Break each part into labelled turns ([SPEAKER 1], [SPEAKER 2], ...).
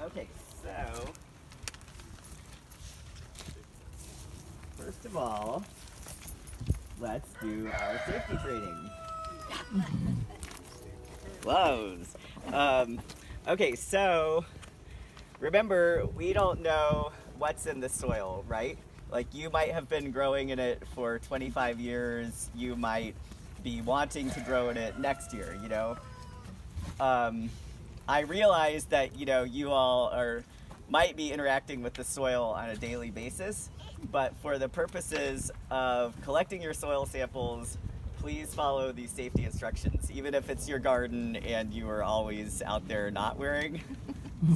[SPEAKER 1] Okay, so first of all, let's do our safety training. Gloves. Okay, so remember, we don't know what's in the soil, right? Like, you might have been growing in it for 25 years. You might be wanting to grow in it next year, you know? I realize that, you know, you all might be interacting with the soil on a daily basis, but for the purposes of collecting your soil samples, please follow these safety instructions, even if it's your garden and you are always out there not wearing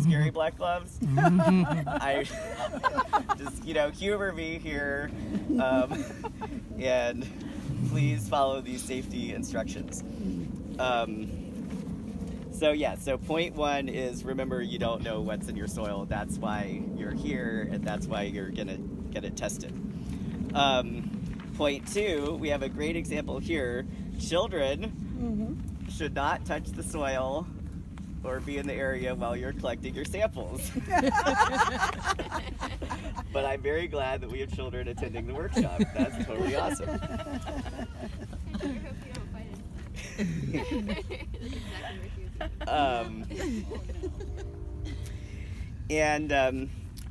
[SPEAKER 1] scary black gloves. I just, you know, humor me here, and please follow these safety instructions. So point one is, remember, you don't know what's in your soil. That's why you're here, and that's why you're gonna get it tested. Point two, we have a great example here. Children should not touch the soil or be in the area while you're collecting your samples. But I'm very glad that we have children attending the workshop. That's totally awesome.
[SPEAKER 2] I hope you don't fight it. That's exactly what she was doing.
[SPEAKER 1] And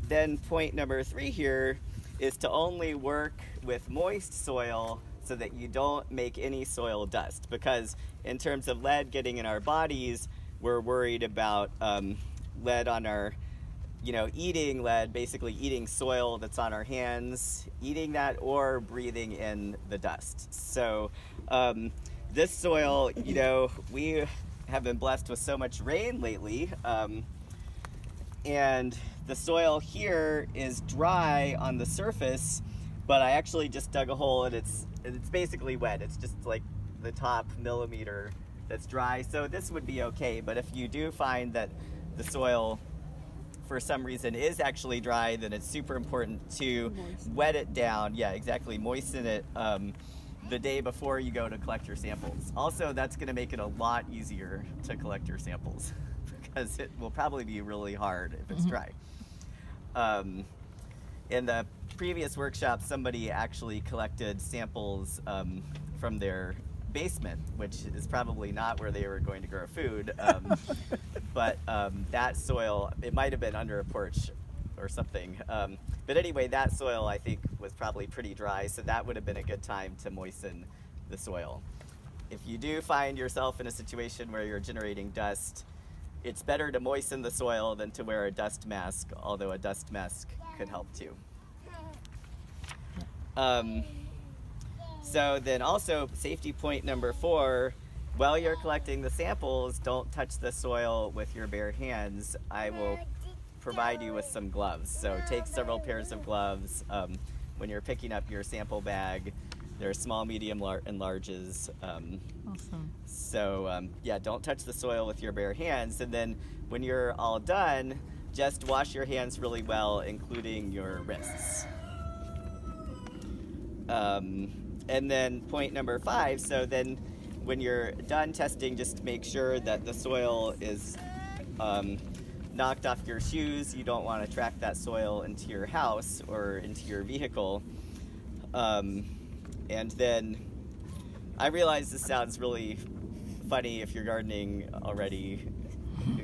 [SPEAKER 1] then point number 3 here is to only work with moist soil so that you don't make any soil dust, because in terms of lead getting in our bodies, we're worried about lead on our, you know, eating lead, basically eating soil that's on our hands, eating that, or breathing in the dust. So this soil, you know, we have been blessed with so much rain lately, and the soil here is dry on the surface, but I actually just dug a hole and it's basically wet. It's just like the top millimeter that's dry, so this would be okay. But if you do find that the soil for some reason is actually dry, then it's super important to wet it down. Yeah, exactly, moisten it the day before you go to collect your samples. Also, that's going to make it a lot easier to collect your samples because it will probably be really hard if it's dry. In the previous workshop, somebody actually collected samples from their basement, which is probably not where they were going to grow food. But that soil, it might have been under a porch or something. But anyway, that soil I think was probably pretty dry, so that would have been a good time to moisten the soil. If you do find yourself in a situation where you're generating dust, it's better to moisten the soil than to wear a dust mask, although a dust mask could help too. So then also, safety point number 4, while you're collecting the samples, don't touch the soil with your bare hands. I will provide you with some gloves. So take several pairs of gloves when you're picking up your sample bag. They're small, medium, and larges.
[SPEAKER 3] Awesome.
[SPEAKER 1] So yeah, don't touch the soil with your bare hands. And then when you're all done, just wash your hands really well, including your wrists. And then point number 5, so then when you're done testing, just make sure that the soil is knocked off your shoes. You don't want to track that soil into your house or into your vehicle. And then I realize this sounds really funny if you're gardening already,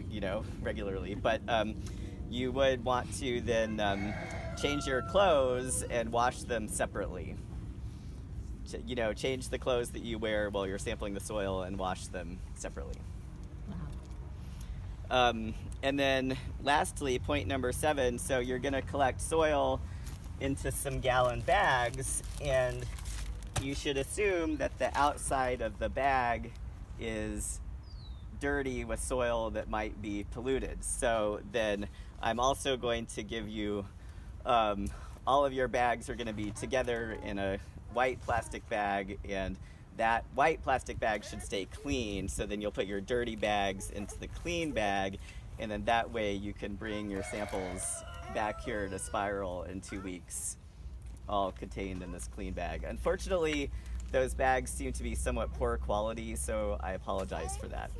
[SPEAKER 1] you know, regularly, but you would want to then change your clothes and wash them separately. You know, change the clothes that you wear while you're sampling the soil and wash them separately.
[SPEAKER 3] Wow.
[SPEAKER 1] And then lastly, point number 7, so you're going to collect soil into some gallon bags, and you should assume that the outside of the bag is dirty with soil that might be polluted. So then I'm also going to give you, all of your bags are going to be together in a white plastic bag, and that white plastic bag should stay clean. So then you'll put your dirty bags into the clean bag, and then that way you can bring your samples back here to Spiral in 2 weeks, all contained in this clean bag. Unfortunately, those bags seem to be somewhat poor quality, so I apologize for that.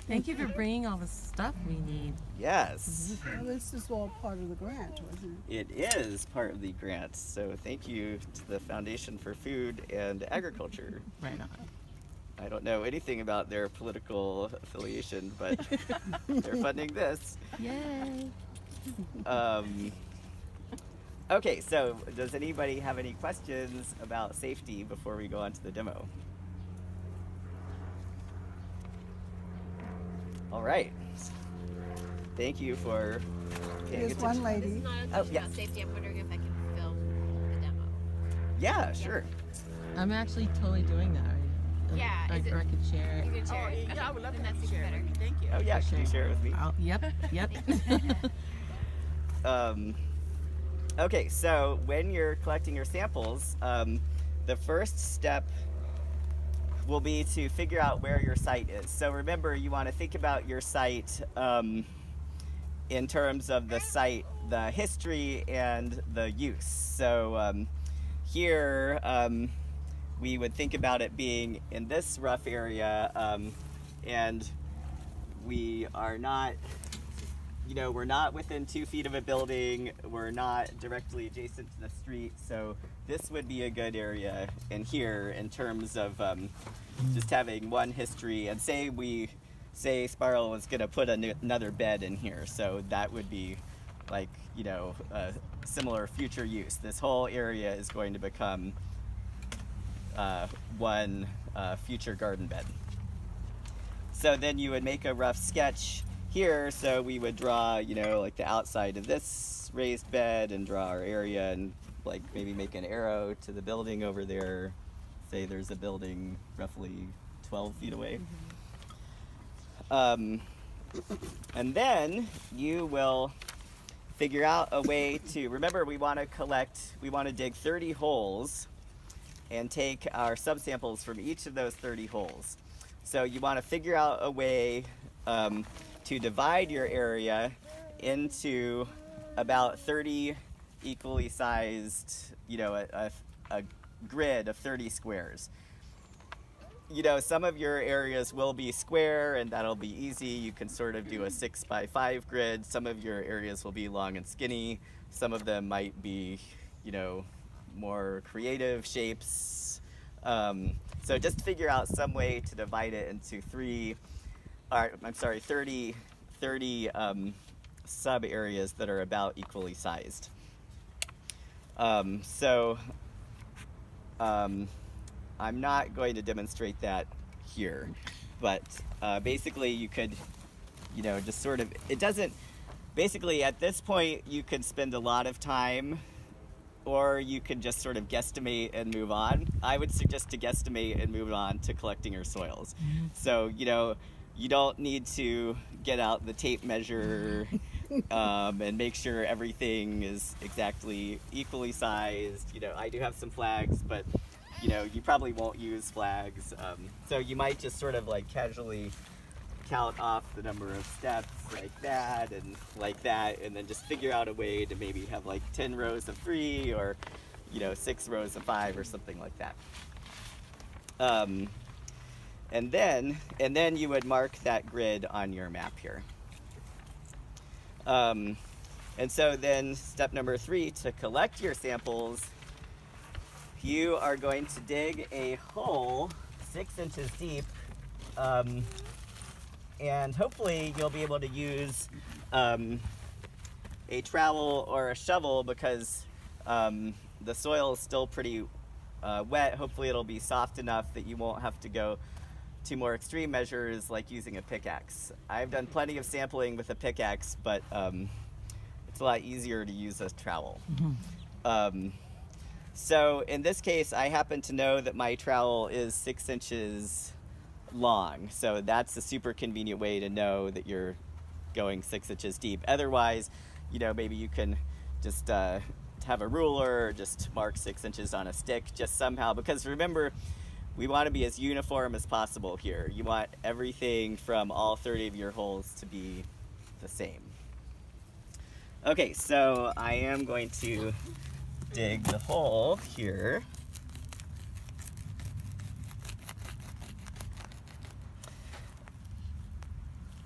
[SPEAKER 3] Thank you for bringing all the stuff we need.
[SPEAKER 1] Yes,
[SPEAKER 4] Well, this is all part of the grant, wasn't it?
[SPEAKER 1] it is part of the grant, so thank you to the Foundation for Food and Agriculture.
[SPEAKER 3] Right on.
[SPEAKER 1] I don't know anything about their political affiliation, but they're funding this.
[SPEAKER 3] Yay.
[SPEAKER 1] Okay, so does anybody have any questions about safety before we go on to the demo? All right. Thank you for paying
[SPEAKER 4] There's
[SPEAKER 1] attention.
[SPEAKER 4] one
[SPEAKER 2] This
[SPEAKER 4] lady.
[SPEAKER 2] is not a
[SPEAKER 1] Oh,
[SPEAKER 2] question
[SPEAKER 1] yes.
[SPEAKER 2] about safety. I'm wondering if I can film the demo.
[SPEAKER 1] Yeah, sure.
[SPEAKER 3] I'm actually totally doing that right now.
[SPEAKER 2] Yeah, is it-
[SPEAKER 3] Or I could share
[SPEAKER 2] You
[SPEAKER 3] it.
[SPEAKER 2] can share it?
[SPEAKER 5] Yeah, I would love
[SPEAKER 2] Then
[SPEAKER 5] to
[SPEAKER 2] that's even
[SPEAKER 5] share
[SPEAKER 2] better.
[SPEAKER 5] it. Thank you.
[SPEAKER 1] Oh yeah, can you share it with me?
[SPEAKER 3] Yep.
[SPEAKER 1] Okay, so when you're collecting your samples, the first step will be to figure out where your site is. So remember, you want to think about your site in terms of the site, the history, and the use. So here, we would think about it being in this rough area, and we are not, we're not within 2 feet of a building, we're not directly adjacent to the street, so this would be a good area in here in terms of just having one history, and say Spiral was going to put another bed in here, so that would be like, a similar future use. This whole area is going to become one future garden bed. So then you would make a rough sketch here, so we would draw, like the outside of this raised bed and draw our area and like maybe make an arrow to the building over there. Say there's a building roughly 12 feet away. And then you will figure out a way to, remember we want to dig 30 holes and take our subsamples from each of those 30 holes. So you want to figure out a way to divide your area into about 30 equally sized, a grid of 30 squares. Some of your areas will be square and that'll be easy. You can sort of do a 6x5 grid. Some of your areas will be long and skinny. Some of them might be, more creative shapes. So just figure out some way to divide it into 30 sub areas that are about equally sized. I'm not going to demonstrate that here, but basically you could, just sort of, basically at this point you could spend a lot of time, or you could just sort of guesstimate and move on. I would suggest to guesstimate and move on to collecting your soils. So, you don't need to get out the tape measure and make sure everything is exactly equally sized. I do have some flags, but you probably won't use flags. So you might just sort of like casually count off the number of steps like that, and then just figure out a way to maybe have like 10 rows of 3 or 6 rows of 5 or something like that. And then you would mark that grid on your map here. And so then step number 3, to collect your samples, you are going to dig a hole 6 inches deep, and hopefully you'll be able to use a trowel or a shovel because the soil is still pretty wet. Hopefully it'll be soft enough that you won't have to go to more extreme measures like using a pickaxe. I've done plenty of sampling with a pickaxe, but it's a lot easier to use a trowel. So in this case, I happen to know that my trowel is 6 inches long. So that's a super convenient way to know that you're going 6 inches deep. Otherwise, maybe you can just have a ruler or just mark 6 inches on a stick just somehow, because remember, we want to be as uniform as possible here. You want everything from all 30 of your holes to be the same. Okay, so I am going to dig the hole here.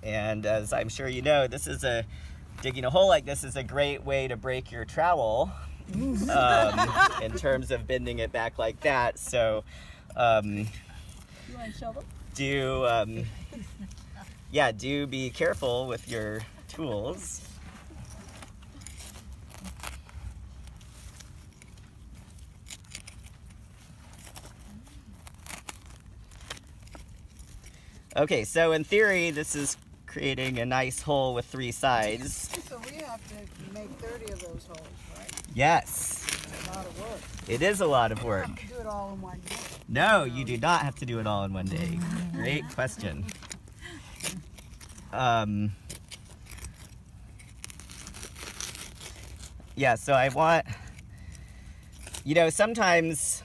[SPEAKER 1] And as I'm sure you know, digging a hole like this is a great way to break your trowel in terms of bending it back like that. So
[SPEAKER 4] You want a shovel?
[SPEAKER 1] do be careful with your tools. Okay, so in theory, this is creating a nice hole with 3 sides.
[SPEAKER 4] So we have to make 30 of those holes, right?
[SPEAKER 1] Yes,
[SPEAKER 4] It's a lot of work.
[SPEAKER 1] it is a lot of work.
[SPEAKER 4] You have to do it all in one day.
[SPEAKER 1] No, you do not have to do it all in one day. Great question. Yeah, so I want, sometimes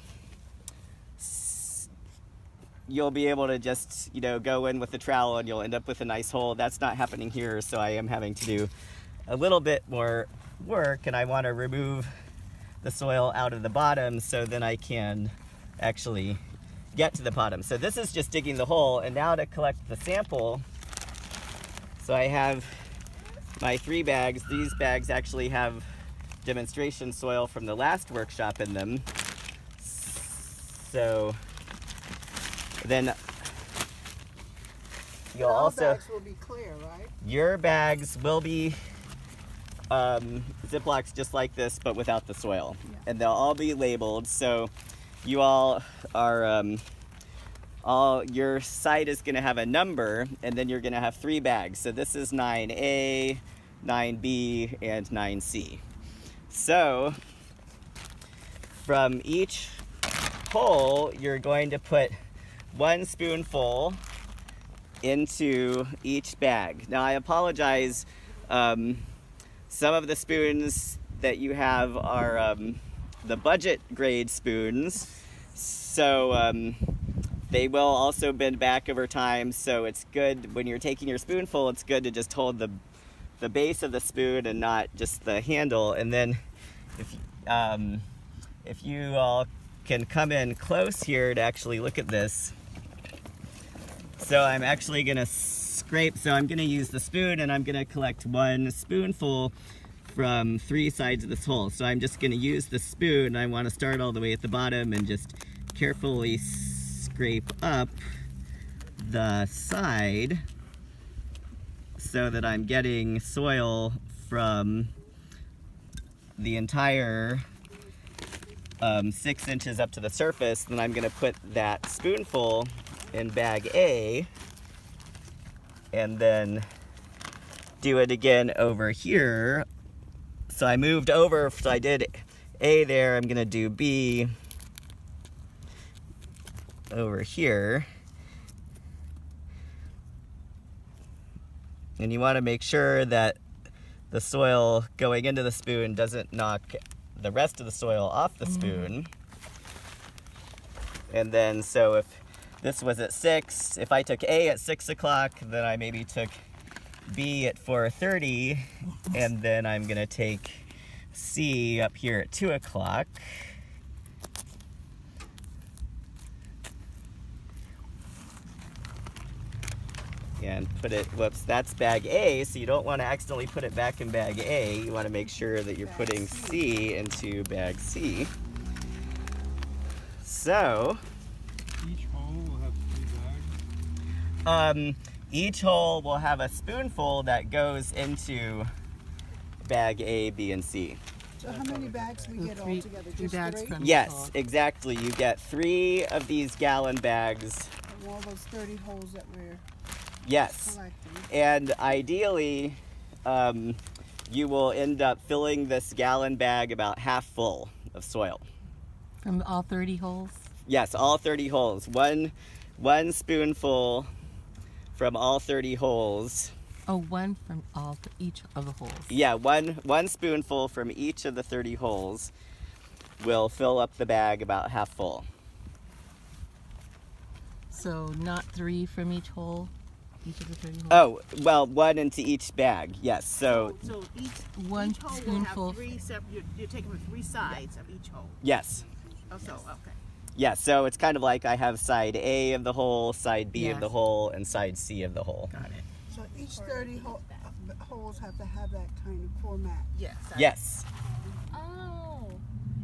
[SPEAKER 1] you'll be able to just, go in with the trowel and you'll end up with a nice hole. That's not happening here, so I am having to do a little bit more work, and I want to remove the soil out of the bottom so then I can actually get to the bottom. So this is just digging the hole, and now to collect the sample. So I have my 3 bags. These bags actually have demonstration soil from the last workshop in them. So then you'll
[SPEAKER 4] All
[SPEAKER 1] also,
[SPEAKER 4] bags will be clear, right?
[SPEAKER 1] your bags will be Ziplocs just like this, but without the soil.
[SPEAKER 4] Yeah.
[SPEAKER 1] And they'll all be labeled, so you all are, your site is gonna have a number, and then you're gonna have 3 bags. So this is 9A, 9B, and 9C. So from each hole, you're going to put 1 spoonful into each bag. Now I apologize, some of the spoons that you have are the budget grade spoons, so they will also bend back over time, so it's good when you're taking your spoonful, it's good to just hold the base of the spoon and not just the handle. And then if you all can come in close here to actually look at this. So I'm actually gonna scrape, so I'm gonna use the spoon and I'm gonna collect 1 spoonful from 3 sides of this hole. So I'm just gonna use the spoon. I wanna start all the way at the bottom and just carefully scrape up the side so that I'm getting soil from the entire 6 inches up to the surface. Then I'm gonna put that spoonful in bag A and then do it again over here. So I moved over, so I did A there, I'm gonna do B over here. And you wanna make sure that the soil going into the spoon doesn't knock the rest of the soil off the spoon. And then, so if this was at 6, if I took A at 6 o'clock, then I maybe took B at 4:30, and then I'm gonna take C up here at 2 o'clock. And put it, whoops, that's bag A, so you don't want to accidentally put it back in bag A. You want to make sure that you're putting C into bag C. So,
[SPEAKER 5] Each hole will have 3 bags?
[SPEAKER 1] each hole will have a spoonful that goes into bag A, B, and C.
[SPEAKER 4] So how many bags we get all together?
[SPEAKER 3] Three
[SPEAKER 4] Just
[SPEAKER 3] bags
[SPEAKER 4] 3?
[SPEAKER 3] from-
[SPEAKER 1] Yes, exactly. You get 3 of these gallon bags.
[SPEAKER 4] From all those 30 holes that we're
[SPEAKER 1] Yes.
[SPEAKER 4] collecting.
[SPEAKER 1] And ideally, you will end up filling this gallon bag about half full of soil.
[SPEAKER 3] From all 30 holes?
[SPEAKER 1] Yes, all 30 holes. One spoonful from all 30 holes.
[SPEAKER 3] Oh, 1 from each of the holes.
[SPEAKER 1] Yeah, one spoonful from each of the 30 holes will fill up the bag about half full.
[SPEAKER 3] So not 3 from each hole? Each of the 30 holes?
[SPEAKER 1] Oh, well, 1 into each bag, yes. So,
[SPEAKER 6] So each,
[SPEAKER 3] One
[SPEAKER 6] each hole will
[SPEAKER 3] spoonful.
[SPEAKER 6] have 3 separate, you're taking from 3 sides of each hole.
[SPEAKER 1] yes.
[SPEAKER 6] Oh, so, okay.
[SPEAKER 1] Yeah, so it's kind of like I have side A of the hole, side B of
[SPEAKER 3] Yes.
[SPEAKER 1] the hole, and side C of the hole.
[SPEAKER 3] Got it.
[SPEAKER 4] So each 30 holes have to have that kind of format.
[SPEAKER 6] Yes.
[SPEAKER 1] Yes.
[SPEAKER 2] Oh.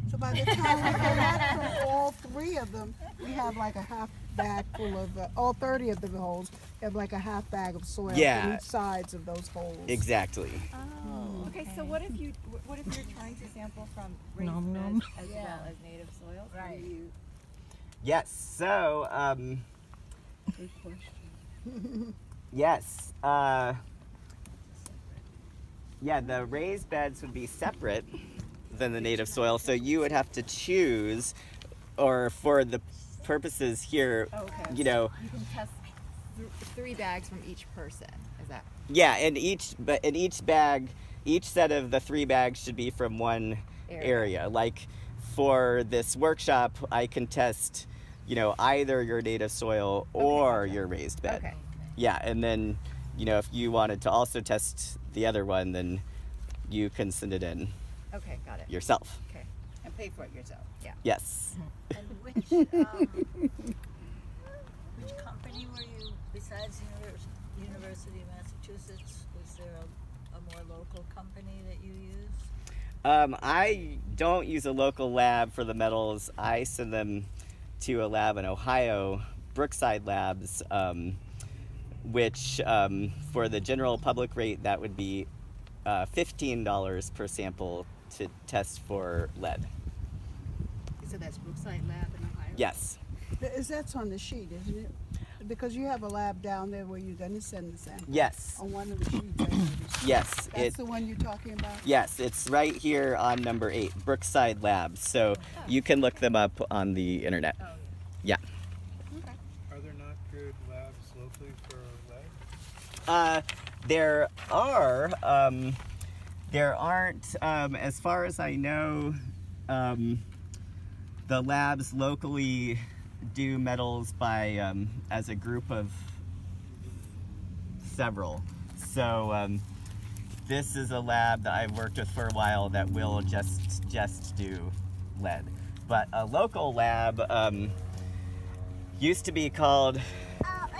[SPEAKER 4] So by the time we collect from all 3 of them, we have like a half bag full of, all 30 of the holes have like a half bag of soil
[SPEAKER 1] Yeah.
[SPEAKER 4] on each sides of those holes.
[SPEAKER 1] Exactly.
[SPEAKER 2] Oh.
[SPEAKER 7] Okay, so what if you're trying to sample from raised
[SPEAKER 3] Nom
[SPEAKER 7] beds
[SPEAKER 3] nom.
[SPEAKER 7] as well as native soils?
[SPEAKER 6] Right.
[SPEAKER 1] Yes. So,
[SPEAKER 4] Good question.
[SPEAKER 1] yes. Yeah, the raised beds would be separate than the native soil, so you would have to choose, or for the purposes here,
[SPEAKER 7] Okay.
[SPEAKER 1] you know,
[SPEAKER 7] You can test 3 bags from each person. Is that?
[SPEAKER 1] yeah, and each bag, each set of the 3 bags should be from one area. Like for this workshop, I can test, you know, either your native soil or your raised bed.
[SPEAKER 7] Okay.
[SPEAKER 1] Yeah, and then, you know, if you wanted to also test the other one, then you can send it in
[SPEAKER 7] Okay, got it.
[SPEAKER 1] yourself.
[SPEAKER 7] Okay.
[SPEAKER 6] And pay for it yourself.
[SPEAKER 1] Yes.
[SPEAKER 8] And which company were you, besides University of Massachusetts, was there a more local company that you used?
[SPEAKER 1] I don't use a local lab for the metals. I send them to a lab in Ohio, Brookside Labs, which for the general public rate, that would be $15 per sample to test for lead.
[SPEAKER 6] So that's Brookside Lab in Ohio?
[SPEAKER 1] Yes.
[SPEAKER 4] That's on the sheet, isn't it? Because you have a lab down there where you're going to send the sample.
[SPEAKER 1] Yes.
[SPEAKER 4] On one of the sheets. I noticed.
[SPEAKER 1] Yes.
[SPEAKER 4] That's the one you're talking about?
[SPEAKER 1] Yes, it's right here on number 8, Brookside Labs. So you can look them up on the internet.
[SPEAKER 6] Oh,
[SPEAKER 1] Yeah.
[SPEAKER 5] Are there not good labs locally for lead?
[SPEAKER 1] There are. There aren't, as far as I know, the labs locally do metals by as a group of several. So this is a lab that I've worked with for a while that will just do lead. But a local lab used to be called,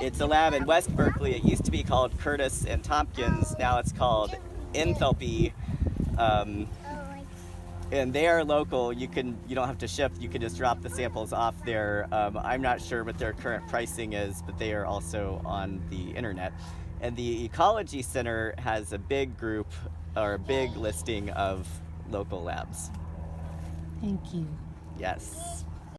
[SPEAKER 1] it's a lab in West Berkeley. It used to be called Curtis and Tompkins. Now it's called Enthalpy. And they are local. You don't have to ship. You can just drop the samples off there. I'm not sure what their current pricing is, but they are also on the internet. And the Ecology Center has a big group or a big listing of local labs.
[SPEAKER 3] Thank you.
[SPEAKER 1] Yes.